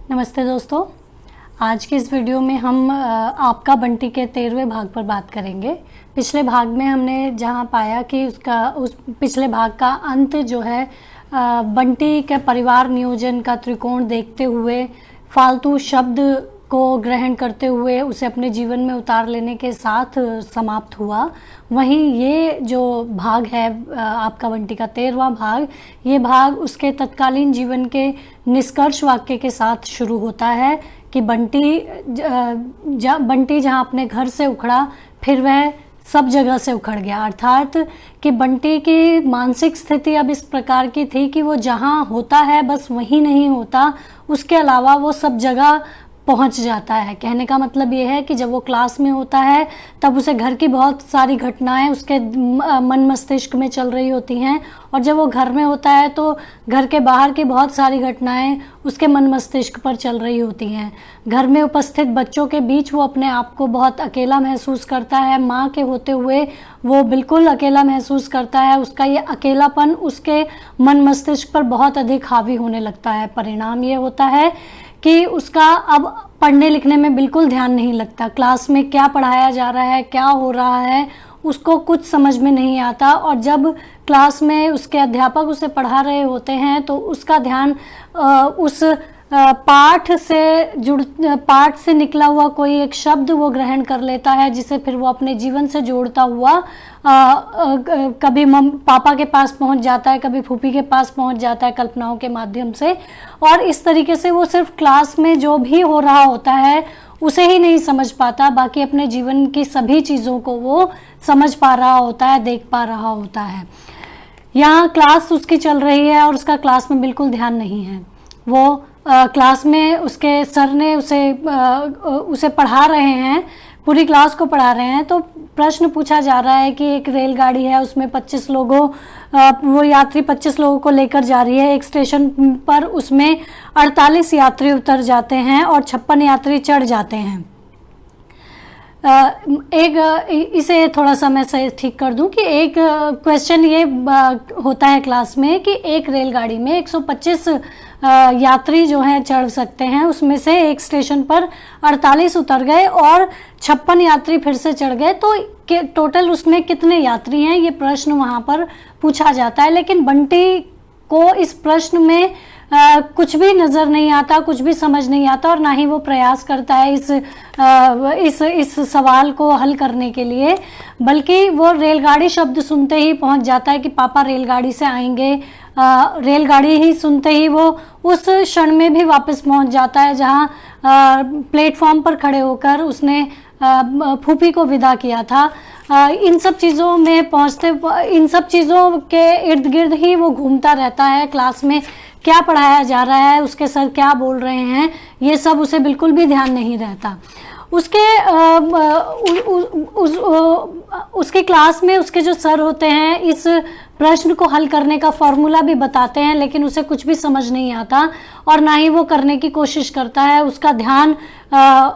नमस्ते दोस्तों, आज के इस वीडियो में हम आपका बंटी के 13वें भाग पर बात करेंगे। पिछले भाग में हमने जहां पाया कि उस पिछले भाग का अंत जो है बंटी के परिवार नियोजन का त्रिकोण देखते हुए फालतू शब्द को ग्रहण करते हुए उसे अपने जीवन में उतार लेने के साथ समाप्त हुआ। वहीं ये जो भाग है आपका बंटी का 13वां भाग, ये भाग उसके तत्कालीन जीवन के निष्कर्ष वाक्य के साथ शुरू होता है कि बंटी जहाँ अपने घर से उखड़ा फिर वह सब जगह से उखड़ गया। अर्थात कि बंटी की मानसिक स्थिति अब इस प्रकार की थी कि वो जहाँ होता है बस वहीं नहीं होता, उसके अलावा वो सब जगह पहुंच जाता है। कहने का मतलब ये है कि जब वो क्लास में होता है तब उसे घर की बहुत सारी घटनाएं उसके मन मस्तिष्क में चल रही होती हैं, और जब वो घर में होता है तो घर के बाहर की बहुत सारी घटनाएं उसके मन मस्तिष्क पर चल रही होती हैं। घर में उपस्थित बच्चों के बीच वो अपने आप को बहुत अकेला महसूस करता है। माँ के होते हुए वो बिल्कुल अकेला महसूस करता है। उसका ये अकेलापन उसके मन मस्तिष्क पर बहुत अधिक हावी होने लगता है। परिणाम ये होता है कि उसका अब पढ़ने लिखने में बिल्कुल ध्यान नहीं लगता। क्लास में क्या पढ़ाया जा रहा है, क्या हो रहा है, उसको कुछ समझ में नहीं आता। और जब क्लास में उसके अध्यापक उसे पढ़ा रहे होते हैं तो उसका ध्यान उस पाठ से निकला हुआ कोई एक शब्द वो ग्रहण कर लेता है, जिसे फिर वो अपने जीवन से जोड़ता हुआ कभी पापा के पास पहुंच जाता है, कभी फूफी के पास पहुंच जाता है कल्पनाओं के माध्यम से। और इस तरीके से वो सिर्फ क्लास में जो भी हो रहा होता है उसे ही नहीं समझ पाता, बाकी अपने जीवन की सभी चीज़ों को वो समझ पा रहा होता है, देख पा रहा होता है। यहाँ क्लास उसकी चल रही है और उसका क्लास में बिल्कुल ध्यान नहीं है। वो क्लास में उसके सर ने उसे पढ़ा रहे हैं, पूरी क्लास को पढ़ा रहे हैं, तो प्रश्न पूछा जा रहा है कि एक रेलगाड़ी है, उसमें 25 लोगों वो यात्री 25 लोगों को लेकर जा रही है। एक स्टेशन पर उसमें 48 यात्री उतर जाते हैं और 56 यात्री चढ़ जाते हैं। इसे थोड़ा सा मैं सही ठीक कर दूं कि एक क्वेश्चन ये होता है क्लास में कि एक रेलगाड़ी में 125 यात्री जो हैं चढ़ सकते हैं, उसमें से एक स्टेशन पर 48 उतर गए और 56 यात्री फिर से चढ़ गए, तो टोटल उसमें कितने यात्री हैं, ये प्रश्न वहाँ पर पूछा जाता है। लेकिन बंटी को इस प्रश्न में कुछ भी नज़र नहीं आता, कुछ भी समझ नहीं आता, और ना ही वो प्रयास करता है इस सवाल को हल करने के लिए, बल्कि वो रेलगाड़ी शब्द सुनते ही पहुंच जाता है कि पापा रेलगाड़ी से आएंगे। रेलगाड़ी ही सुनते ही वो उस क्षण में भी वापस पहुंच जाता है जहां प्लेटफॉर्म पर खड़े होकर उसने फूफी को विदा किया था। इन सब चीज़ों में इन सब चीज़ों के इर्द गिर्द ही वो घूमता रहता है। क्लास में क्या पढ़ाया जा रहा है, उसके सर क्या बोल रहे हैं, ये सब उसे बिल्कुल भी ध्यान नहीं रहता। उसके क्लास में उसके जो सर होते हैं इस प्रश्न को हल करने का फॉर्मूला भी बताते हैं, लेकिन उसे कुछ भी समझ नहीं आता और ना ही वो करने की कोशिश करता है। उसका ध्यान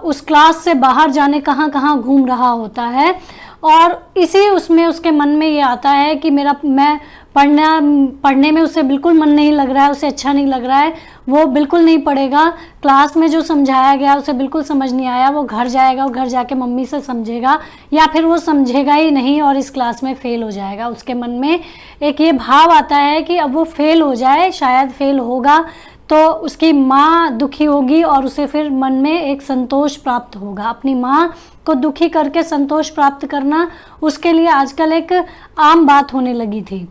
उस क्लास से बाहर जाने कहाँ कहाँ घूम रहा होता है, और इसी उसमें उसके मन में ये आता है कि मैं पढ़ने में उसे बिल्कुल मन नहीं लग रहा है, उसे अच्छा नहीं लग रहा है, वो बिल्कुल नहीं पढ़ेगा। क्लास में जो समझाया गया उसे बिल्कुल समझ नहीं आया। वो घर जाएगा, वो घर जाके मम्मी से समझेगा, या फिर वो समझेगा ही नहीं और इस क्लास में फेल हो जाएगा। उसके मन में एक ये भाव आता है कि अब वो फेल हो जाए, शायद फेल होगा तो उसकी माँ दुखी होगी और उसे फिर मन में एक संतोष प्राप्त होगा। अपनी माँ को दुखी करके संतोष प्राप्त करना उसके लिए आजकल एक आम बात होने लगी थी।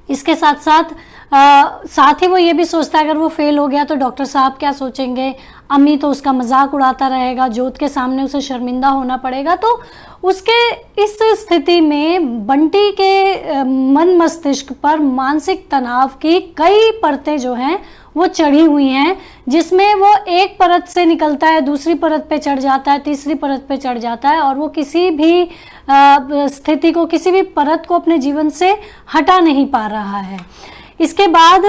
इसके साथ ही वो ये भी सोचता है अगर वो फेल हो गया तो डॉक्टर साहब क्या सोचेंगे, अम्मी तो उसका मजाक उड़ाता रहेगा, जोत के सामने उसे शर्मिंदा होना पड़ेगा। तो उसके इस स्थिति में बंटी के मन मस्तिष्क पर मानसिक तनाव की कई परतें जो हैं वो चढ़ी हुई हैं, जिसमें वो एक परत से निकलता है, दूसरी परत पे चढ़ जाता है, तीसरी परत पे चढ़ जाता है, और वो किसी भी स्थिति को, किसी भी परत को अपने जीवन से हटा नहीं पा रहा है। इसके बाद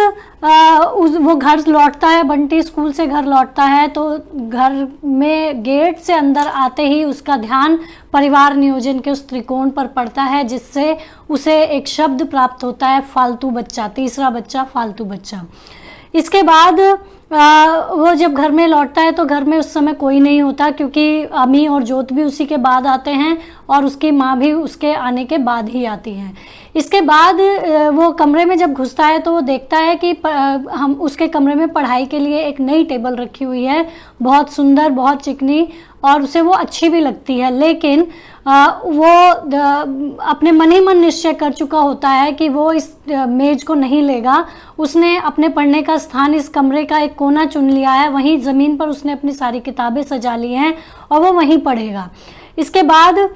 वो घर लौटता है, बंटी स्कूल से घर लौटता है, तो घर में गेट से अंदर आते ही उसका ध्यान परिवार नियोजन के उस त्रिकोण पर पड़ता है, जिससे उसे एक शब्द प्राप्त होता है, फालतू बच्चा, तीसरा बच्चा, फालतू बच्चा। इसके बाद वो जब घर में लौटता है तो घर में उस समय कोई नहीं होता, क्योंकि अमी और जोत भी उसी के बाद आते हैं और उसकी माँ भी उसके आने के बाद ही आती हैं। इसके बाद वो कमरे में जब घुसता है तो वो देखता है कि हम उसके कमरे में पढ़ाई के लिए एक नई टेबल रखी हुई है, बहुत सुंदर, बहुत चिकनी, और उसे वो अच्छी भी लगती है। लेकिन वो अपने मन ही मन निश्चय कर चुका होता है कि वो इस मेज को नहीं लेगा। उसने अपने पढ़ने का स्थान इस कमरे का एक कोना चुन लिया है, वहीं ज़मीन पर उसने अपनी सारी किताबें सजा ली हैं और वो वहीं पढ़ेगा। इसके बाद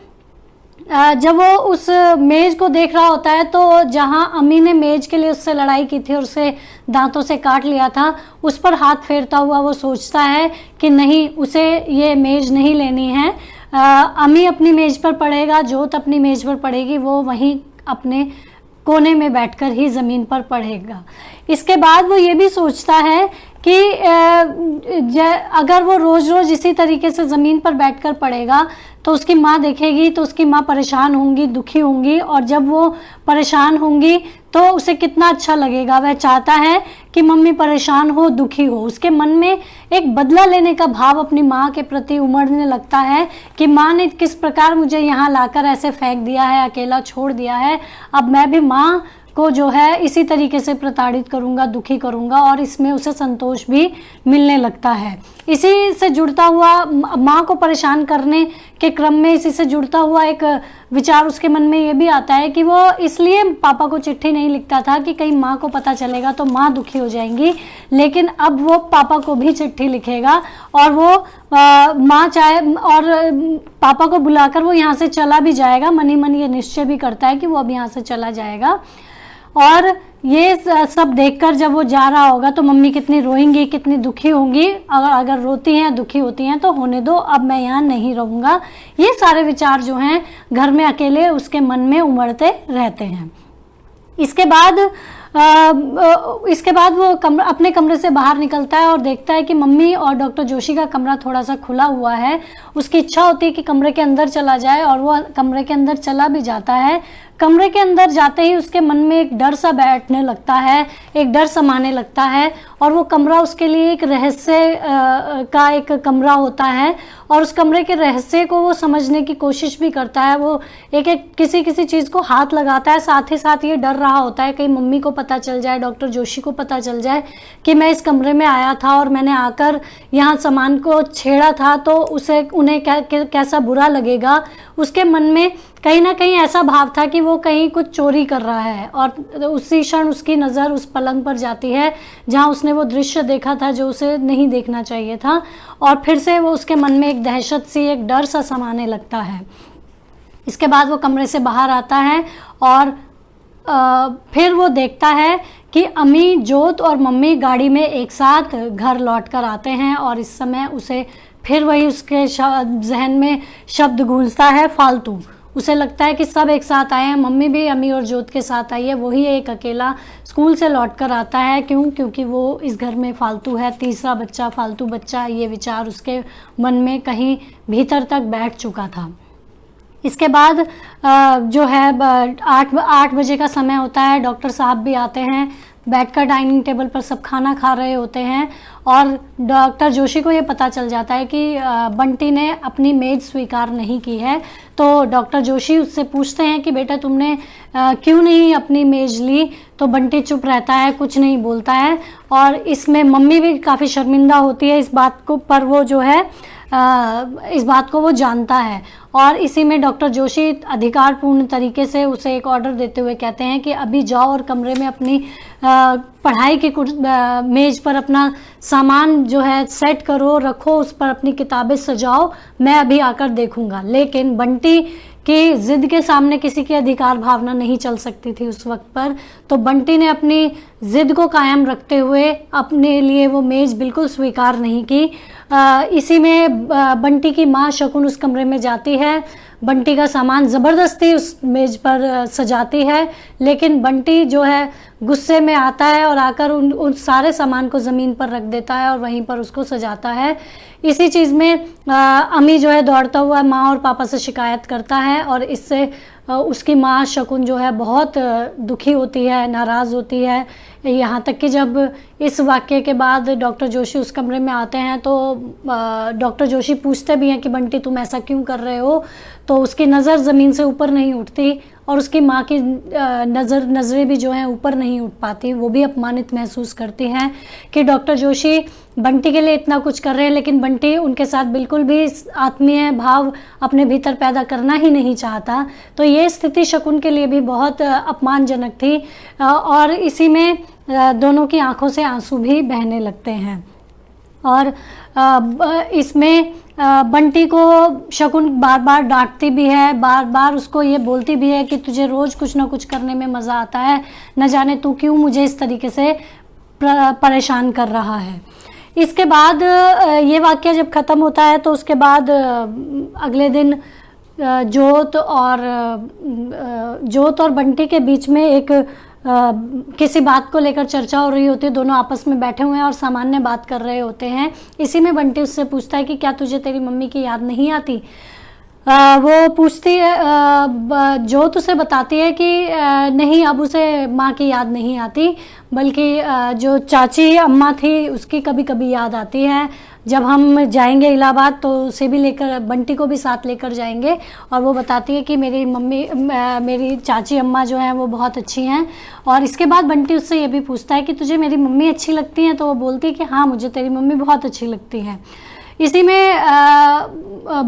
जब वो उस मेज को देख रहा होता है तो जहां अम्मी ने मेज के लिए उससे लड़ाई की थी और उसे दांतों से काट लिया था, उस पर हाथ फेरता हुआ वो सोचता है कि नहीं, उसे ये मेज नहीं लेनी है। अम्मी अपनी मेज पर पढ़ेगा, जोत अपनी मेज पर पढ़ेगी, वो वहीं अपने कोने में बैठकर ही ज़मीन पर पढ़ेगा। इसके बाद वो ये भी सोचता है कि अगर वो रोज़ रोज़ इसी तरीके से ज़मीन पर बैठकर पढ़ेगा तो उसकी माँ देखेगी तो उसकी माँ परेशान होंगी, दुखी होंगी, और जब वो परेशान होंगी तो उसे कितना अच्छा लगेगा। वह चाहता है कि मम्मी परेशान हो, दुखी हो। उसके मन में एक बदला लेने का भाव अपनी माँ के प्रति उमड़ने लगता है कि माँ ने किस प्रकार मुझे यहाँ लाकर ऐसे फेंक दिया है, अकेला छोड़ दिया है, अब मैं भी माँ को जो है इसी तरीके से प्रताड़ित करूँगा, दुखी करूँगा, और इसमें उसे संतोष भी मिलने लगता है। इसी से जुड़ता हुआ, माँ को परेशान करने के क्रम में इसी से जुड़ता हुआ एक विचार उसके मन में ये भी आता है कि वो इसलिए पापा को चिट्ठी नहीं लिखता था कि कहीं माँ को पता चलेगा तो माँ दुखी हो जाएंगी, लेकिन अब वो पापा को भी चिट्ठी लिखेगा और वो माँ चाहे और पापा को बुलाकर वो यहाँ से चला भी जाएगा। मन ही मन ये निश्चय भी करता है कि वो अब यहाँ से चला जाएगा। और ये सब देखकर जब वो जा रहा होगा तो मम्मी कितनी रोएंगी, कितनी दुखी होंगी। अगर रोती हैं, दुखी होती हैं तो होने दो, अब मैं यहाँ नहीं रहूँगा। ये सारे विचार जो हैं घर में अकेले उसके मन में उमड़ते रहते हैं। इसके बाद वो अपने कमरे से बाहर निकलता है और देखता है कि मम्मी और डॉक्टर जोशी का कमरा थोड़ा सा खुला हुआ है। उसकी इच्छा होती है कि कमरे के अंदर चला जाए और वो कमरे के अंदर चला भी जाता है। कमरे के अंदर जाते ही उसके मन में एक डर सा बैठने लगता है, एक डर समाने लगता है, और वो कमरा उसके लिए एक रहस्य का एक कमरा होता है और उस कमरे के रहस्य को वो समझने की कोशिश भी करता है। वो एक एक किसी चीज़ को हाथ लगाता है, साथ ही साथ ये डर रहा होता है कहीं मम्मी को पता चल जाए, डॉक्टर जोशी को पता चल जाए कि मैं इस कमरे में आया था और मैंने आकर यहाँ सामान को छेड़ा था तो उन्हें कैसा बुरा लगेगा। उसके मन में कहीं ना कहीं ऐसा भाव था कि वो कहीं कुछ चोरी कर रहा है, और उसी क्षण उसकी नज़र उस पलंग पर जाती है जहाँ उसने वो दृश्य देखा था जो उसे नहीं देखना चाहिए था, और फिर से वो उसके मन में एक दहशत सी, एक डर सा समाने लगता है। इसके बाद वो कमरे से बाहर आता है और फिर वो देखता है कि अम्मी, जोत और मम्मी गाड़ी में एक साथ घर लौट कर आते हैं, और इस समय उसे फिर वही उसके जहन में शब्द गूंजता है, फालतू। उसे लगता है कि सब एक साथ आए हैं, मम्मी भी अम्मी और जोत के साथ आई है, वही एक अकेला स्कूल से लौटकर आता है। क्योंकि वो इस घर में फालतू है, तीसरा बच्चा, फालतू बच्चा। ये विचार उसके मन में कहीं भीतर तक बैठ चुका था। इसके बाद जो है 8 बजे का समय होता है। डॉक्टर साहब भी आते हैं, बैठकर डाइनिंग टेबल पर सब खाना खा रहे होते हैं, और डॉक्टर जोशी को ये पता चल जाता है कि बंटी ने अपनी मेज स्वीकार नहीं की है। तो डॉक्टर जोशी उससे पूछते हैं कि बेटा तुमने क्यों नहीं अपनी मेज ली? तो बंटी चुप रहता है, कुछ नहीं बोलता है, और इसमें मम्मी भी काफ़ी शर्मिंदा होती है इस बात को, पर वो जो है इस बात को वो जानता है। और इसी में डॉक्टर जोशी अधिकारपूर्ण तरीके से उसे एक ऑर्डर देते हुए कहते हैं कि अभी जाओ और कमरे में अपनी पढ़ाई की मेज पर अपना सामान जो है सेट करो, रखो, उस पर अपनी किताबें सजाओ, मैं अभी आकर देखूंगा। लेकिन बंटी कि जिद के सामने किसी की अधिकार भावना नहीं चल सकती थी उस वक्त पर, तो बंटी ने अपनी जिद को कायम रखते हुए अपने लिए वो मेज बिल्कुल स्वीकार नहीं की। इसी में बंटी की माँ शकुन उस कमरे में जाती है, बंटी का सामान ज़बरदस्ती उस मेज पर सजाती है, लेकिन बंटी जो है गुस्से में आता है और आकर उन सारे सामान को ज़मीन पर रख देता है और वहीं पर उसको सजाता है। इसी चीज़ में अमी जो है दौड़ता हुआ माँ और पापा से शिकायत करता है, और इससे उसकी माँ शकुन जो है बहुत दुखी होती है, नाराज़ होती है। यहाँ तक कि जब इस वाक्य के बाद डॉक्टर जोशी उस कमरे में आते हैं तो डॉक्टर जोशी पूछते भी हैं कि बंटी तुम ऐसा क्यों कर रहे हो, तो उसकी नज़र ज़मीन से ऊपर नहीं उठती और उसकी माँ की नज़रें भी जो हैं ऊपर नहीं उठ पाती। वो भी अपमानित महसूस करती हैं कि डॉक्टर जोशी बंटी के लिए इतना कुछ कर रहे हैं, लेकिन बंटी उनके साथ बिल्कुल भी आत्मीय भाव अपने भीतर पैदा करना ही नहीं चाहता। तो ये स्थिति शकुन के लिए भी बहुत अपमानजनक थी और इसी में दोनों की आंखों से आंसू भी बहने लगते हैं। और इसमें बंटी को शकुन बार बार डांटती भी है, बार बार उसको ये बोलती भी है कि तुझे रोज़ कुछ ना कुछ करने में मज़ा आता है, न जाने तू क्यों मुझे इस तरीके से परेशान कर रहा है। इसके बाद ये वाक़या जब ख़त्म होता है तो उसके बाद अगले दिन जोत और बंटी के बीच में एक किसी बात को लेकर चर्चा हो रही होती है। दोनों आपस में बैठे हुए हैं और सामान्य बात कर रहे होते हैं। इसी में बंटी उससे पूछता है कि क्या तुझे तेरी मम्मी की याद नहीं आती। वो पूछती है, जोत उसे बताती है कि नहीं, अब उसे माँ की याद नहीं आती, बल्कि जो चाची अम्मा थी उसकी कभी कभी याद आती है। जब हम जाएंगे इलाहाबाद तो उसे भी लेकर, बंटी को भी साथ लेकर जाएंगे। और वो बताती है कि मेरी चाची अम्मा जो हैं वो बहुत अच्छी हैं। और इसके बाद बंटी उससे ये भी पूछता है कि तुझे मेरी मम्मी अच्छी लगती हैं, तो वो बोलती है कि हाँ, मुझे तेरी मम्मी बहुत अच्छी लगती हैं। इसी में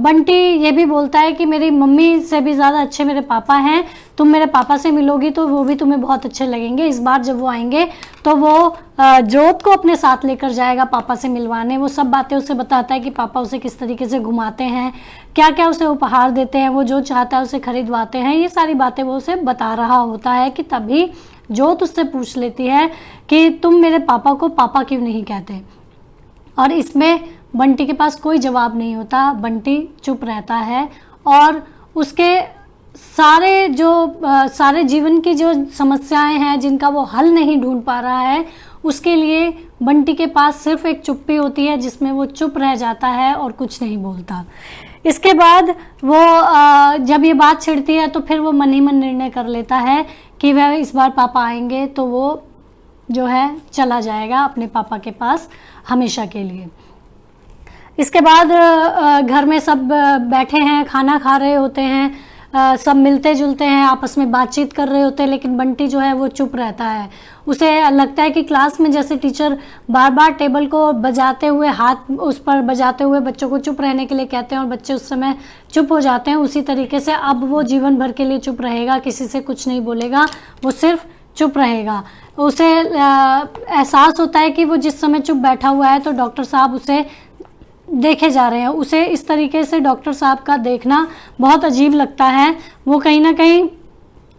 बंटी ये भी बोलता है कि मेरी मम्मी से भी ज़्यादा अच्छे मेरे पापा हैं, तुम मेरे पापा से मिलोगी तो वो भी तुम्हें बहुत अच्छे लगेंगे। इस बार जब वो आएंगे तो वो जोत को अपने साथ लेकर जाएगा पापा से मिलवाने। वो सब बातें उसे बताता है कि पापा उसे किस तरीके से घुमाते हैं, क्या क्या उसे उपहार देते हैं, वो जो चाहता है उसे खरीदवाते हैं। ये सारी बातें वो उसे बता रहा होता है कि तभी जोत उससे पूछ लेती है कि तुम मेरे पापा को पापा क्यों नहीं कहते। और इसमें बंटी के पास कोई जवाब नहीं होता। बंटी चुप रहता है और उसके सारे जीवन की जो समस्याएं हैं जिनका वो हल नहीं ढूंढ पा रहा है, उसके लिए बंटी के पास सिर्फ एक चुप्पी होती है जिसमें वो चुप रह जाता है और कुछ नहीं बोलता। इसके बाद वो जब ये बात छिड़ती है तो फिर वो मन ही मन निर्णय कर लेता है कि वह इस बार पापा आएंगे तो वो जो है चला जाएगा अपने पापा के पास हमेशा के लिए। इसके बाद घर में सब बैठे हैं, खाना खा रहे होते हैं, सब मिलते जुलते हैं, आपस में बातचीत कर रहे होते हैं, लेकिन बंटी जो है वो चुप रहता है। उसे लगता है कि क्लास में जैसे टीचर बार बार टेबल को बजाते हुए, हाथ उस पर बजाते हुए बच्चों को चुप रहने के लिए कहते हैं और बच्चे उस समय चुप हो जाते हैं, उसी तरीके से अब वो जीवन भर के लिए चुप रहेगा, किसी से कुछ नहीं बोलेगा, वो सिर्फ चुप रहेगा। उसे एहसास होता है कि वो जिस समय चुप बैठा हुआ है तो डॉक्टर साहब उसे देखे जा रहे हैं। उसे इस तरीके से डॉक्टर साहब का देखना बहुत अजीब लगता है। वो कहीं ना कहीं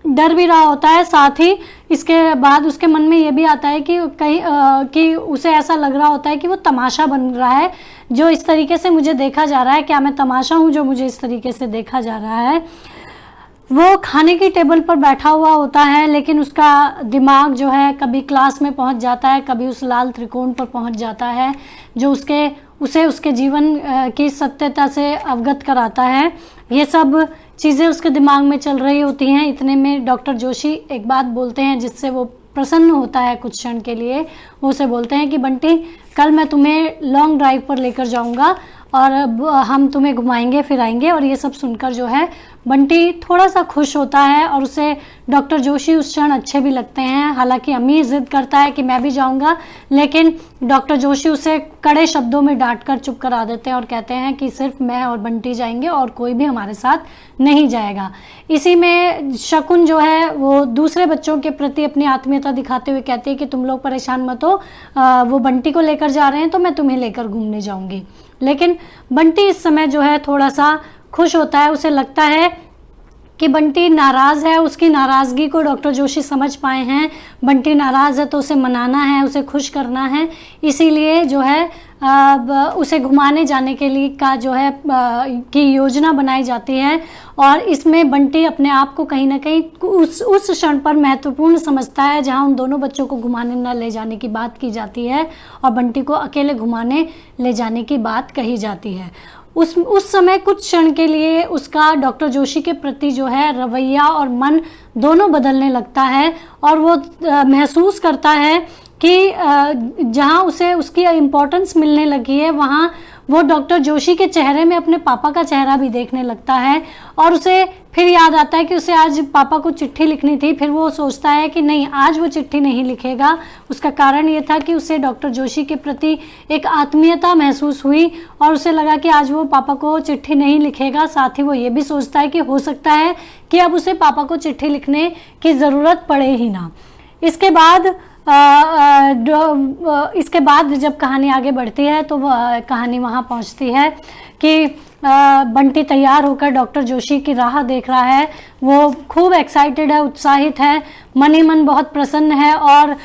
डर भी रहा होता है, साथ ही इसके बाद उसके मन में ये भी आता है कि कि उसे ऐसा लग रहा होता है कि वो तमाशा बन रहा है, जो इस तरीके से मुझे देखा जा रहा है, क्या मैं तमाशा हूँ जो मुझे इस तरीके से देखा जा रहा है। वो खाने की टेबल पर बैठा हुआ होता है, लेकिन उसका दिमाग जो है कभी क्लास में पहुंच जाता है, कभी उस लाल त्रिकोण पर पहुंच जाता है जो उसे उसके जीवन की सत्यता से अवगत कराता है। ये सब चीज़ें उसके दिमाग में चल रही होती हैं। इतने में डॉक्टर जोशी एक बात बोलते हैं जिससे वो प्रसन्न होता है कुछ क्षण के लिए। वो उसे बोलते हैं कि बंटी, कल मैं तुम्हें लॉन्ग ड्राइव पर लेकर जाऊंगा और हम तुम्हें घुमाएंगे फिराएंगे। और ये सब सुनकर जो है बंटी थोड़ा सा खुश होता है और उसे डॉक्टर जोशी उस क्षण अच्छे भी लगते हैं। हालांकि अमीर जिद करता है कि मैं भी जाऊंगा, लेकिन डॉक्टर जोशी उसे कड़े शब्दों में डांट कर चुप करा देते हैं और कहते हैं कि सिर्फ मैं और बंटी जाएंगे और कोई भी हमारे साथ नहीं जाएगा। इसी में शकुन जो है वो दूसरे बच्चों के प्रति अपनी आत्मीयता दिखाते हुए कहती है कि तुम लोग परेशान मत हो, वो बंटी को लेकर जा रहे हैं तो मैं तुम्हें लेकर घूमने जाऊंगी। लेकिन बंटी इस समय जो है थोड़ा सा खुश होता है। उसे लगता है कि बंटी नाराज़ है, उसकी नाराज़गी को डॉक्टर जोशी समझ पाए हैं। बंटी नाराज़ है तो उसे मनाना है, उसे खुश करना है, इसीलिए जो है उसे घुमाने जाने के लिए का जो है की योजना बनाई जाती है। और इसमें बंटी अपने आप को कहीं ना कहीं उस क्षण पर महत्वपूर्ण समझता है जहां उन दोनों बच्चों को घुमाने न ले जाने की बात की जाती है और बंटी को अकेले घुमाने ले जाने की बात कही जाती है। उस समय कुछ क्षण के लिए उसका डॉक्टर जोशी के प्रति जो है रवैया और मन दोनों बदलने लगता है, और वो महसूस करता है कि जहाँ उसे उसकी इम्पोर्टेंस मिलने लगी है वहाँ वो डॉक्टर जोशी के चेहरे में अपने पापा का चेहरा भी देखने लगता है। और उसे फिर याद आता है कि उसे आज पापा को चिट्ठी लिखनी थी। फिर वो सोचता है कि नहीं, आज वो चिट्ठी नहीं लिखेगा। उसका कारण ये था कि उसे डॉक्टर जोशी के प्रति एक आत्मीयता महसूस हुई और उसे लगा कि आज वो पापा को चिट्ठी नहीं लिखेगा। साथ ही वो ये भी सोचता है कि हो सकता है कि अब उसे पापा को चिट्ठी लिखने की ज़रूरत पड़े ही ना। इसके बाद जब कहानी आगे बढ़ती है तो कहानी वहाँ पहुँचती है कि बंटी तैयार होकर डॉक्टर जोशी की राह देख रहा है। वो खूब एक्साइटेड है, उत्साहित है, मन ही मन बहुत प्रसन्न है और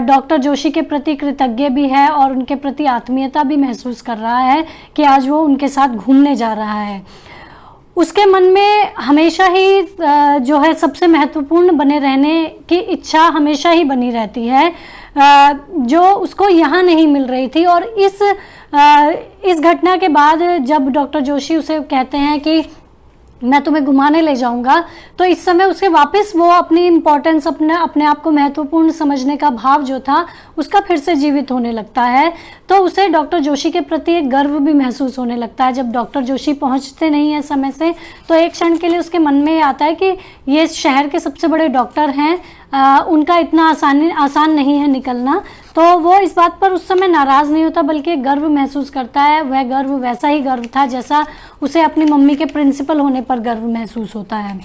डॉक्टर जोशी के प्रति कृतज्ञ भी है और उनके प्रति आत्मीयता भी महसूस कर रहा है कि आज वो उनके साथ घूमने जा रहा है। उसके मन में हमेशा ही जो है सबसे महत्वपूर्ण बने रहने की इच्छा हमेशा ही बनी रहती है, जो उसको यहाँ नहीं मिल रही थी। और इस घटना के बाद जब डॉक्टर जोशी उसे कहते हैं कि मैं तुम्हें घुमाने ले जाऊंगा, तो इस समय उसे वापस वो अपनी इम्पोर्टेंस, अपने आप को महत्वपूर्ण समझने का भाव जो था उसका फिर से जीवित होने लगता है। तो उसे डॉक्टर जोशी के प्रति एक गर्व भी महसूस होने लगता है। जब डॉक्टर जोशी पहुंचते नहीं हैं समय से, तो एक क्षण के लिए उसके मन में आता है कि ये शहर के सबसे बड़े डॉक्टर हैं, उनका इतना आसान नहीं है निकलना। तो वो इस बात पर उस समय नाराज़ नहीं होता बल्कि गर्व महसूस करता है। वह गर्व वैसा ही गर्व था जैसा उसे अपनी मम्मी के प्रिंसिपल होने पर गर्व महसूस होता है।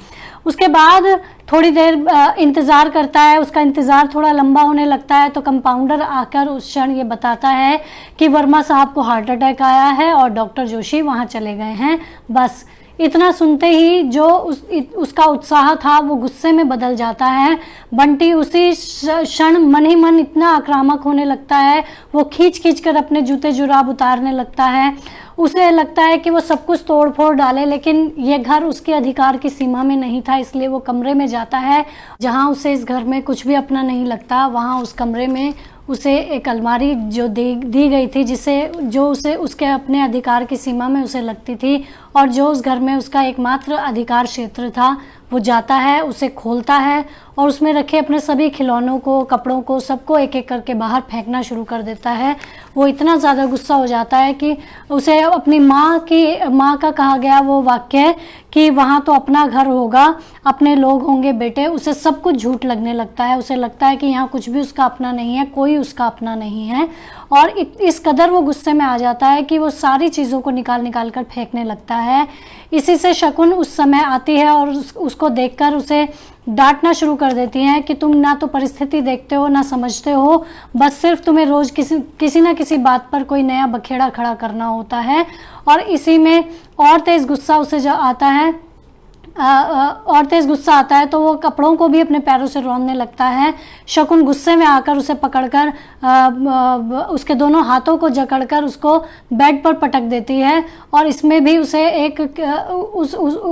उसके बाद थोड़ी देर इंतज़ार करता है, उसका इंतज़ार थोड़ा लंबा होने लगता है। तो कंपाउंडर आकर उस क्षण ये बताता है कि वर्मा साहब को हार्ट अटैक आया है और डॉक्टर जोशी वहाँ चले गए हैं। बस इतना सुनते ही जो उसका उत्साह था वो गुस्से में बदल जाता है। बंटी उसी क्षण मन ही मन इतना आक्रामक होने लगता है, वो खींच खींच कर अपने जूते जुराब उतारने लगता है। उसे लगता है कि वो सब कुछ तोड़ फोड़ डाले, लेकिन ये घर उसके अधिकार की सीमा में नहीं था, इसलिए वो कमरे में जाता है जहाँ उसे इस घर में कुछ भी अपना नहीं लगता। वहाँ उस कमरे में उसे एक अलमारी जो दी गई थी, जो उसे उसके अपने अधिकार की सीमा में उसे लगती थी और जो उस घर में उसका एकमात्र अधिकार क्षेत्र था, वो जाता है, उसे खोलता है और उसमें रखे अपने सभी खिलौनों को, कपड़ों को, सबको एक एक करके बाहर फेंकना शुरू कर देता है। वो इतना ज़्यादा गुस्सा हो जाता है कि उसे अपनी माँ का कहा गया वो वाक्य कि वहाँ तो अपना घर होगा, अपने लोग होंगे बेटे, उसे सब कुछ झूठ लगने लगता है। उसे लगता है कि यहाँ कुछ भी उसका अपना नहीं है, कोई उसका अपना नहीं है। और इस कदर वो गुस्से में आ जाता है कि वो सारी चीज़ों को निकाल कर फेंकने लगता है। इसी से शकुन उस समय आती है और उसको देखकर उसे डांटना शुरू कर देती हैं कि तुम ना तो परिस्थिति देखते हो ना समझते हो, बस सिर्फ तुम्हें रोज़ किसी ना किसी बात पर कोई नया बखेड़ा खड़ा करना होता है। और इसी में और तेज़ गुस्सा उसे जो आता है और तेज़ गुस्सा आता है तो वो कपड़ों को भी अपने पैरों से रौंदने लगता है। शकुन गुस्से में आकर उसे पकड़कर उसके दोनों हाथों को जकड़कर उसको बेड पर पटक देती है। और इसमें भी उसे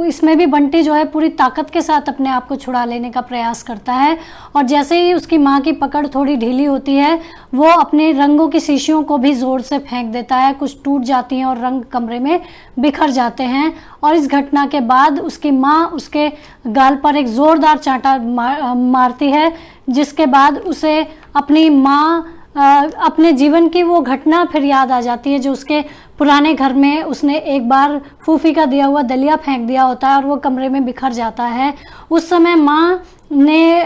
इसमें भी बंटी जो है पूरी ताकत के साथ अपने आप को छुड़ा लेने का प्रयास करता है। और जैसे ही उसकी माँ की पकड़ थोड़ी ढीली होती है, वो अपने रंगों की शीशियों को भी ज़ोर से फेंक देता है। कुछ टूट जाती हैं और रंग कमरे में बिखर जाते हैं। और इस घटना के बाद उसकी माँ उसके गाल पर एक ज़ोरदार चांटा मारती है, जिसके बाद उसे अपने जीवन की वो घटना फिर याद आ जाती है जो उसके पुराने घर में उसने एक बार फूफी का दिया हुआ दलिया फेंक दिया होता है और वो कमरे में बिखर जाता है। उस समय माँ ने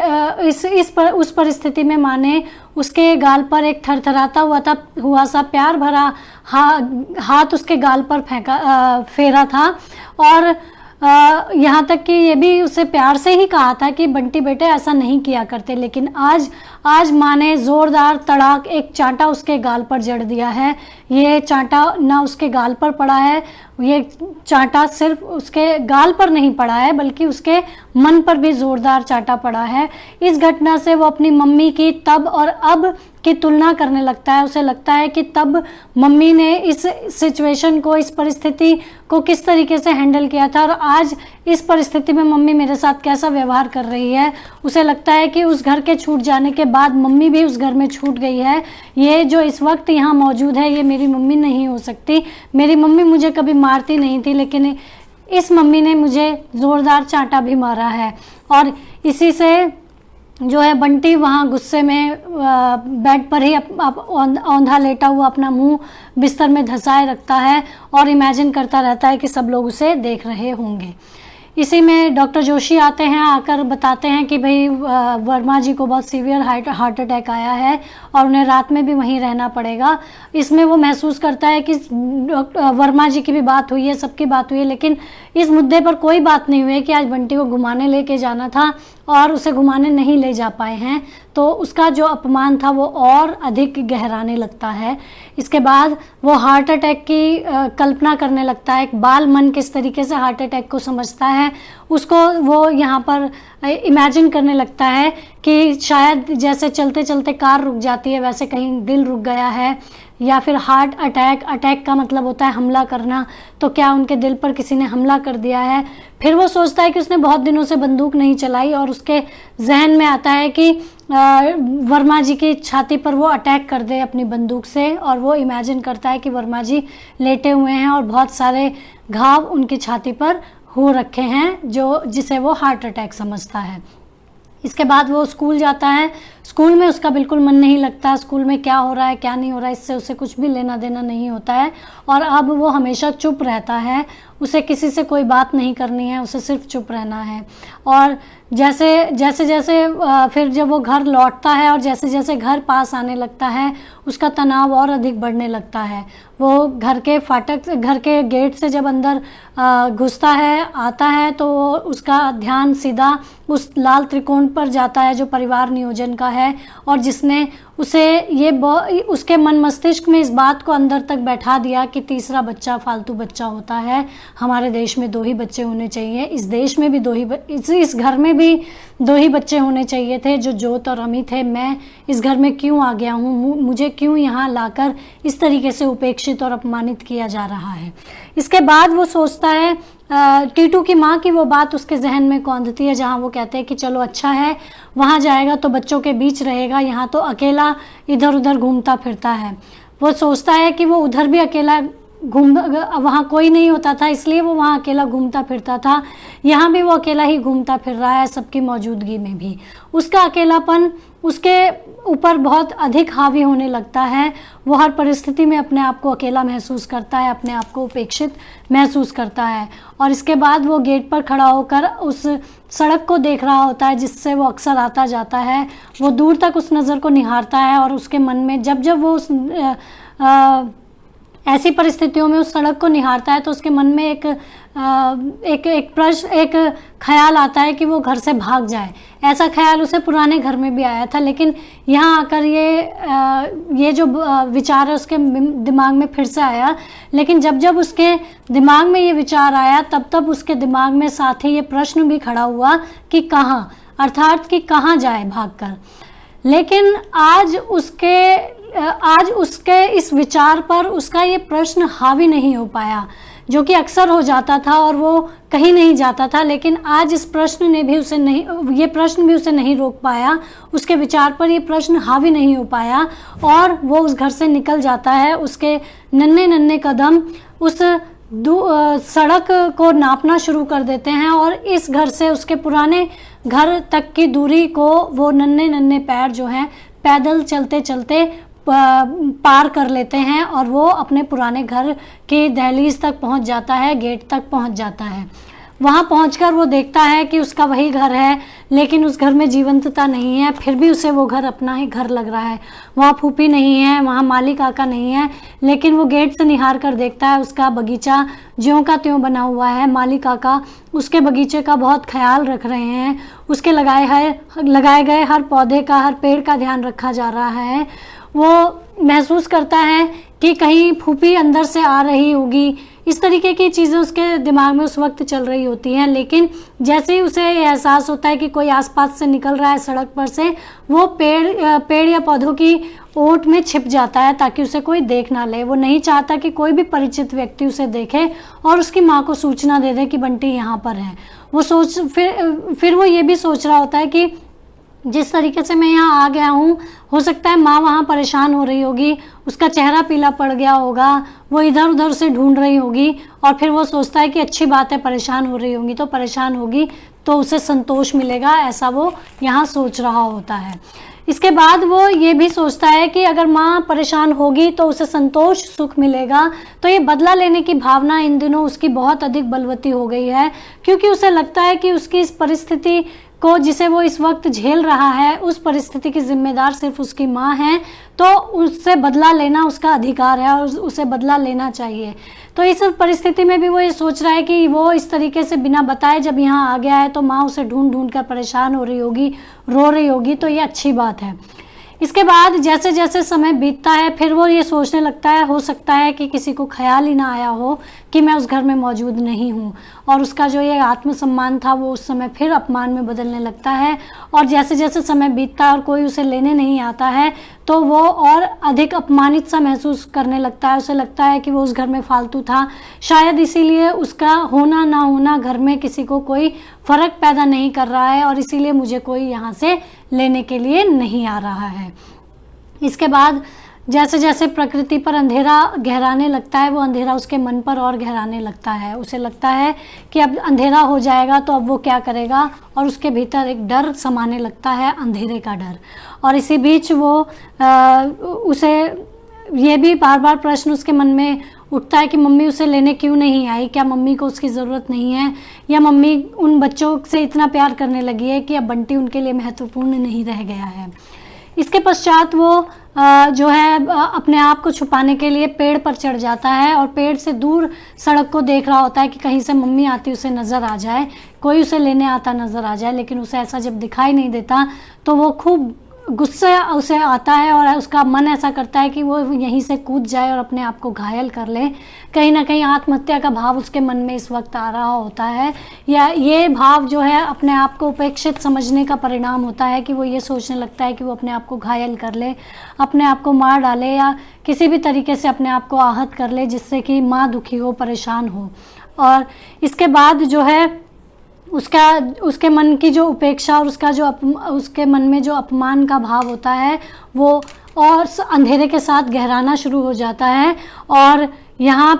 उस परिस्थिति में माँ ने उसके गाल पर एक थरथराता हुआ सा प्यार भरा हाथ उसके गाल पर फेरा था। और यहाँ तक कि ये भी उसे प्यार से ही कहा था कि बंटी बेटे ऐसा नहीं किया करते। लेकिन आज माँ ने ज़ोरदार तड़ाक एक चांटा उसके गाल पर जड़ दिया है। ये चांटा ना उसके गाल पर पड़ा है, ये चांटा सिर्फ उसके गाल पर नहीं पड़ा है बल्कि उसके मन पर भी ज़ोरदार चांटा पड़ा है। इस घटना से वो अपनी मम्मी की तब और अब की तुलना करने लगता है। उसे लगता है कि तब मम्मी ने इस सिचुएशन को, इस परिस्थिति को किस तरीके से हैंडल किया था और आज इस परिस्थिति में मम्मी मेरे साथ कैसा व्यवहार कर रही है। उसे लगता है कि उस घर के छूट जाने के बाद मम्मी भी उस घर में छूट गई है, ये जो इस वक्त यहाँ मौजूद है ये मेरी मम्मी नहीं हो सकती। मेरी मम्मी मुझे कभी मारती नहीं थी, लेकिन इस मम्मी ने मुझे ज़ोरदार चांटा भी मारा है। और इसी से जो है बंटी वहाँ गुस्से में बेड पर ही औंधा लेटा हुआ अपना मुंह बिस्तर में धंसाए रखता है और इमेजिन करता रहता है कि सब लोग उसे देख रहे होंगे। इसी में डॉक्टर जोशी आते हैं, आकर बताते हैं कि भाई वर्मा जी को बहुत सीवियर हार्ट अटैक आया है और उन्हें रात में भी वहीं रहना पड़ेगा। इसमें वो महसूस करता है कि वर्मा जी की भी बात हुई है, सबकी बात हुई है, लेकिन इस मुद्दे पर कोई बात नहीं हुई है कि आज बंटी को घुमाने लेके जाना था और उसे घुमाने नहीं ले जा पाए हैं, तो उसका जो अपमान था वो और अधिक गहराने लगता है। इसके बाद वो हार्ट अटैक की कल्पना करने लगता है। एक बाल मन किस तरीके से हार्ट अटैक को समझता है उसको वो यहाँ पर इमेजिन करने लगता है कि शायद जैसे चलते चलते कार रुक जाती है वैसे कहीं दिल रुक गया है, या फिर हार्ट अटैक का मतलब होता है हमला करना, तो क्या उनके दिल पर किसी ने हमला कर दिया है। फिर वो सोचता है कि उसने बहुत दिनों से बंदूक नहीं चलाई और उसके जहन में आता है कि वर्मा जी की छाती पर वो अटैक कर दे अपनी बंदूक से, और वो इमेजिन करता है कि वर्मा जी लेटे हुए हैं और बहुत सारे घाव उनकी छाती पर हो रखे हैं जिसे वो हार्ट अटैक समझता है। इसके बाद वो स्कूल जाता है। स्कूल में उसका बिल्कुल मन नहीं लगता, स्कूल में क्या हो रहा है क्या नहीं हो रहा है इससे उसे कुछ भी लेना देना नहीं होता है, और अब वो हमेशा चुप रहता है। उसे किसी से कोई बात नहीं करनी है, उसे सिर्फ चुप रहना है। और जैसे जैसे फिर जब वो घर लौटता है और जैसे जैसे घर पास आने लगता है उसका तनाव और अधिक बढ़ने लगता है। वो घर के गेट से जब अंदर घुसता है आता है तो उसका ध्यान सीधा उस लाल त्रिकोण पर जाता है जो परिवार नियोजन का है, और जिसने उसे उसके मन मस्तिष्क में इस बात को अंदर तक बैठा दिया कि तीसरा बच्चा फालतू बच्चा होता है। हमारे देश में 2 ही बच्चे होने चाहिए, इस देश में भी 2 ही इस घर में भी 2 ही बच्चे होने चाहिए थे, जो जोत और अमित है। मैं इस घर में क्यों आ गया हूँ, मुझे क्यों यहाँ लाकर इस तरीके से उपेक्षित और अपमानित किया जा रहा है। इसके बाद वो सोचता है, टीटू की माँ की वो बात उसके जहन में कौंधती है जहाँ वो कहते हैं कि चलो अच्छा है वहाँ जाएगा तो बच्चों के बीच रहेगा, यहाँ तो अकेला इधर उधर घूमता फिरता है। वो सोचता है कि वो उधर भी अकेला वहाँ कोई नहीं होता था इसलिए वो वहाँ अकेला घूमता फिरता था, यहाँ भी वो अकेला ही घूमता फिर रहा है सबकी मौजूदगी में भी। उसका अकेलापन उसके ऊपर बहुत अधिक हावी होने लगता है। वो हर परिस्थिति में अपने आप को अकेला महसूस करता है, अपने आप को उपेक्षित महसूस करता है। और इसके बाद वो गेट पर खड़ा होकर उस सड़क को देख रहा होता है जिससे वो अक्सर आता जाता है। वो दूर तक उस नज़र को निहारता है और उसके मन में जब वो उस ऐसी परिस्थितियों में उस सड़क को निहारता है तो उसके मन में एक ख्याल आता है कि वो घर से भाग जाए। ऐसा ख्याल उसे पुराने घर में भी आया था, लेकिन यहाँ आकर ये जो विचार है उसके दिमाग में फिर से आया। लेकिन जब उसके दिमाग में ये विचार आया तब उसके दिमाग में साथ ही ये प्रश्न भी खड़ा हुआ कि कहाँ, अर्थात कि कहाँ जाए भागकर। लेकिन आज उसके इस विचार पर उसका ये प्रश्न हावी नहीं हो पाया, जो कि अक्सर हो जाता था और वो कहीं नहीं जाता था। लेकिन आज ये प्रश्न भी उसे नहीं रोक पाया, उसके विचार पर ये प्रश्न हावी नहीं हो पाया और वो उस घर से निकल जाता है। उसके नन्हे नन्हे कदम उस सड़क को नापना शुरू कर देते हैं और इस घर से उसके पुराने घर तक की दूरी को वो नन्हे नन्हे पैर जो हैं पैदल चलते चलते पार कर लेते हैं और वो अपने पुराने घर की दहलीज तक पहुंच जाता है, गेट तक पहुंच जाता है। वहां पहुंचकर वो देखता है कि उसका वही घर है, लेकिन उस घर में जीवंतता नहीं है। फिर भी उसे वो घर अपना ही घर लग रहा है। वहाँ फूफी नहीं है, वहाँ माली काका नहीं है, लेकिन वो गेट से निहार कर देखता है उसका बगीचा ज्यों का त्यों बना हुआ है। माली काका उसके बगीचे का बहुत ख्याल रख रहे हैं, उसके लगाए गए हर पौधे का, हर पेड़ का ध्यान रखा जा रहा है। वो महसूस करता है कि कहीं फूफी अंदर से आ रही होगी, इस तरीके की चीज़ें उसके दिमाग में उस वक्त चल रही होती हैं। लेकिन जैसे ही उसे एहसास होता है कि कोई आसपास से निकल रहा है सड़क पर से, वो पेड़ या पौधों की ओट में छिप जाता है ताकि उसे कोई देख ना ले। वो नहीं चाहता कि कोई भी परिचित व्यक्ति उसे देखे और उसकी माँ को सूचना दे दे कि बंटी यहाँ पर है। वो फिर वो ये भी सोच रहा होता है कि जिस तरीके से मैं यहाँ आ गया हूँ, हो सकता है माँ वहाँ परेशान हो रही होगी, उसका चेहरा पीला पड़ गया होगा, वो इधर उधर से ढूंढ रही होगी और फिर वो सोचता है कि अच्छी बात है, परेशान हो रही होंगी तो परेशान होगी तो उसे संतोष मिलेगा, ऐसा वो यहाँ सोच रहा होता है। इसके बाद वो ये भी सोचता है कि अगर माँ परेशान होगी तो उसे संतोष सुख मिलेगा। तो ये बदला लेने की भावना इन दिनों उसकी बहुत अधिक बलवती हो गई है, क्योंकि उसे लगता है कि उसकी इस परिस्थिति को, जिसे वो इस वक्त झेल रहा है, उस परिस्थिति की जिम्मेदार सिर्फ उसकी माँ है, तो उससे बदला लेना उसका अधिकार है और उसे बदला लेना चाहिए। तो इस परिस्थिति में भी वो ये सोच रहा है कि वो इस तरीके से बिना बताए जब यहाँ आ गया है तो माँ उसे ढूंढ ढूंढ कर परेशान हो रही होगी, रो रही होगी, तो ये अच्छी बात है। इसके बाद जैसे जैसे समय बीतता है फिर वो ये सोचने लगता है, हो सकता है कि किसी को ख्याल ही ना आया हो कि मैं उस घर में मौजूद नहीं हूँ, और उसका जो ये आत्मसम्मान था वो उस समय फिर अपमान में बदलने लगता है। और जैसे जैसे समय बीतता है और कोई उसे लेने नहीं आता है तो वो और अधिक अपमानित सा महसूस करने लगता है। उसे लगता है कि वो उस घर में फालतू था, शायद इसीलिए उसका होना ना होना घर में किसी को कोई फ़र्क पैदा नहीं कर रहा है और इसीलिए मुझे कोई यहाँ से लेने के लिए नहीं आ रहा है। इसके बाद जैसे जैसे प्रकृति पर अंधेरा गहराने लगता है, वो अंधेरा उसके मन पर और गहराने लगता है। उसे लगता है कि अब अंधेरा हो जाएगा तो अब वो क्या करेगा, और उसके भीतर एक डर समाने लगता है, अंधेरे का डर। और इसी बीच वो उसे ये भी बार बार प्रश्न उसके मन में उठता है कि मम्मी उसे लेने क्यों नहीं आई, क्या मम्मी को उसकी ज़रूरत नहीं है, या मम्मी उन बच्चों से इतना प्यार करने लगी है कि अब बंटी उनके लिए महत्वपूर्ण नहीं रह गया है। इसके पश्चात वो जो है अपने आप को छुपाने के लिए पेड़ पर चढ़ जाता है और पेड़ से दूर सड़क को देख रहा होता है कि कहीं से मम्मी आती उसे नज़र आ जाए, कोई उसे लेने आता नज़र आ जाए। लेकिन उसे ऐसा जब दिखाई नहीं देता तो वो खूब गुस्सा उसे आता है और उसका मन ऐसा करता है कि वो यहीं से कूद जाए और अपने आप को घायल कर ले। कहीं ना कहीं आत्महत्या का भाव उसके मन में इस वक्त आ रहा होता है, या ये भाव जो है अपने आप को उपेक्षित समझने का परिणाम होता है कि वो ये सोचने लगता है कि वो अपने आप को घायल कर ले, अपने आप को मार डाले या किसी भी तरीके से अपने आप को आहत कर ले जिससे कि माँ दुखी हो, परेशान हो। और इसके बाद जो है उसके मन की जो उपेक्षा और उसके मन में जो अपमान का भाव होता है वो और अंधेरे के साथ गहराना शुरू हो जाता है। और यहाँ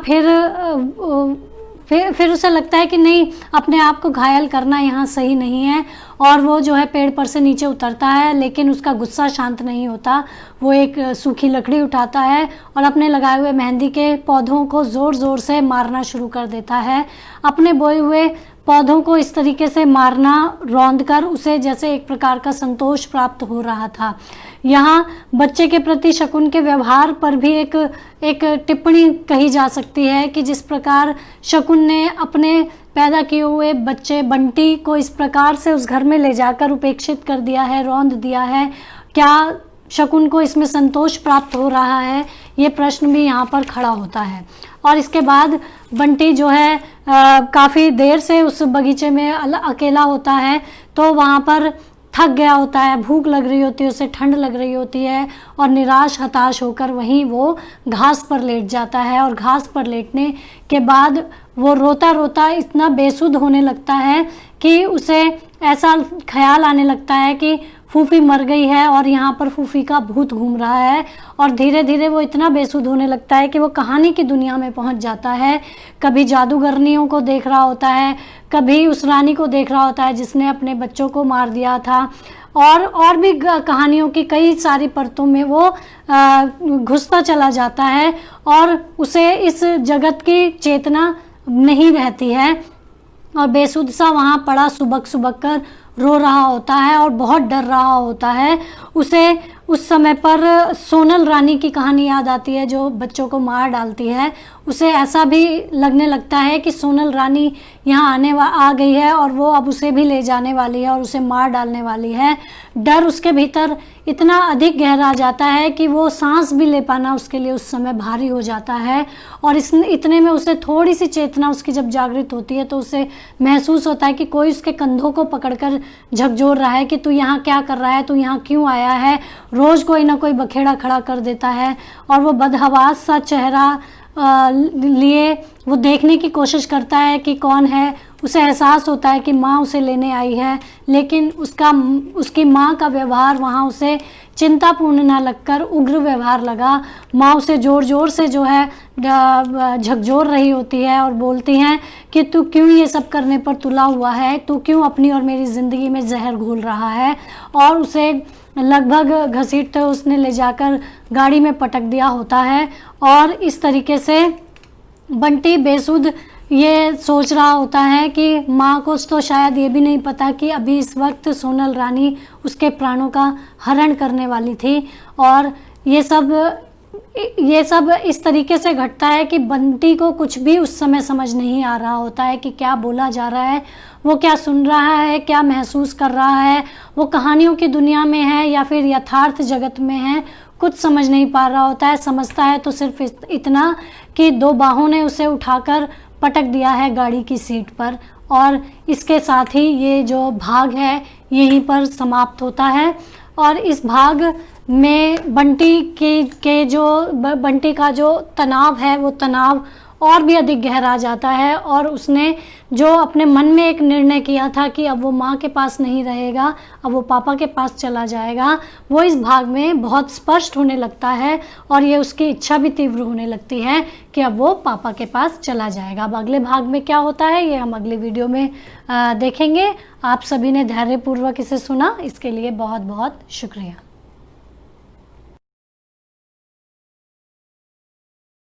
फिर उसे लगता है कि नहीं, अपने आप को घायल करना यहाँ सही नहीं है, और वो जो है पेड़ पर से नीचे उतरता है। लेकिन उसका गुस्सा शांत नहीं होता। वो एक सूखी लकड़ी उठाता है और अपने लगाए हुए मेहंदी के पौधों को ज़ोर ज़ोर से मारना शुरू कर देता है। अपने बोए हुए पौधों को इस तरीके से मारना, रौंद कर उसे जैसे एक प्रकार का संतोष प्राप्त हो रहा था। यहाँ बच्चे के प्रति शकुन के व्यवहार पर भी एक टिप्पणी कही जा सकती है कि जिस प्रकार शकुन ने अपने पैदा किए हुए बच्चे बंटी को इस प्रकार से उस घर में ले जाकर उपेक्षित कर दिया है, रौंद दिया है, क्या शकुन को इसमें संतोष प्राप्त हो रहा है, ये प्रश्न भी यहाँ पर खड़ा होता है। और इसके बाद बंटी जो है काफ़ी देर से उस बगीचे में अकेला होता है, तो वहाँ पर थक गया होता है, भूख लग रही होती है, उसे ठंड लग रही होती है और निराश हताश होकर वहीं वो घास पर लेट जाता है। और घास पर लेटने के बाद वो रोता रोता इतना बेसुध होने लगता है कि उसे ऐसा ख्याल आने लगता है कि फूफी मर गई है और यहाँ पर फूफी का भूत घूम रहा है। और धीरे धीरे वो इतना बेसुध होने लगता है कि वो कहानी की दुनिया में पहुँच जाता है। कभी जादूगरनियों को देख रहा होता है, कभी उस रानी को देख रहा होता है जिसने अपने बच्चों को मार दिया था, और भी कहानियों की कई सारी परतों में वो घुसता चला जाता है और उसे इस जगत की चेतना नहीं रहती है और बेसुध सा वहाँ पड़ा सुबक सुबक कर रो रहा होता है और बहुत डर रहा होता है। उसे उस समय पर सोनल रानी की कहानी याद आती है जो बच्चों को मार डालती है। उसे ऐसा भी लगने लगता है कि सोनल रानी यहाँ आ गई है और वो अब उसे भी ले जाने वाली है और उसे मार डालने वाली है। डर उसके भीतर इतना अधिक गहरा जाता है कि वो सांस भी ले पाना उसके लिए उस समय भारी हो जाता है। और इतने में उसे थोड़ी सी चेतना उसकी जब जागृत होती है तो उसे महसूस होता है कि कोई उसके कंधों को पकड़कर झकझोर रहा है कि तू यहाँ क्या कर रहा है, तू यहाँ क्यों आया है, रोज़ कोई ना कोई बखेड़ा खड़ा कर देता है और वो बदहवास सा चेहरा लिए वो देखने की कोशिश करता है कि कौन है। उसे एहसास होता है कि माँ उसे लेने आई है, लेकिन उसकी माँ का व्यवहार वहाँ उसे चिंतापूर्ण ना लगकर उग्र व्यवहार लगा। माँ उसे ज़ोर ज़ोर से जो है झकझोर रही होती है और बोलती हैं कि तू क्यों ये सब करने पर तुला हुआ है, तू क्यों अपनी और मेरी ज़िंदगी में जहर घोल रहा है। और उसे लगभग घसीटते उसने ले जाकर गाड़ी में पटक दिया होता है। और इस तरीके से बंटी बेसुध ये सोच रहा होता है कि माँ को तो शायद ये भी नहीं पता कि अभी इस वक्त सोनल रानी उसके प्राणों का हरण करने वाली थी। और ये सब इस तरीके से घटता है कि बंटी को कुछ भी उस समय समझ नहीं आ रहा होता है कि क्या बोला जा रहा है, वो क्या सुन रहा है, क्या महसूस कर रहा है, वो कहानियों की दुनिया में है या फिर यथार्थ जगत में है, कुछ समझ नहीं पा रहा होता है। समझता है तो सिर्फ इतना कि दो बाहों ने उसे उठाकर पटक दिया है गाड़ी की सीट पर। और इसके साथ ही ये जो भाग है यहीं पर समाप्त होता है। और इस भाग में बंटी का जो तनाव है वो तनाव और भी अधिक गहरा जाता है। और उसने जो अपने मन में एक निर्णय किया था कि अब वो माँ के पास नहीं रहेगा, अब वो पापा के पास चला जाएगा, वो इस भाग में बहुत स्पष्ट होने लगता है। और ये उसकी इच्छा भी तीव्र होने लगती है कि अब वो पापा के पास चला जाएगा। अब अगले भाग में क्या होता है ये हम अगले वीडियो में देखेंगे। आप सभी ने धैर्यपूर्वक इसे सुना, इसके लिए बहुत बहुत शुक्रिया।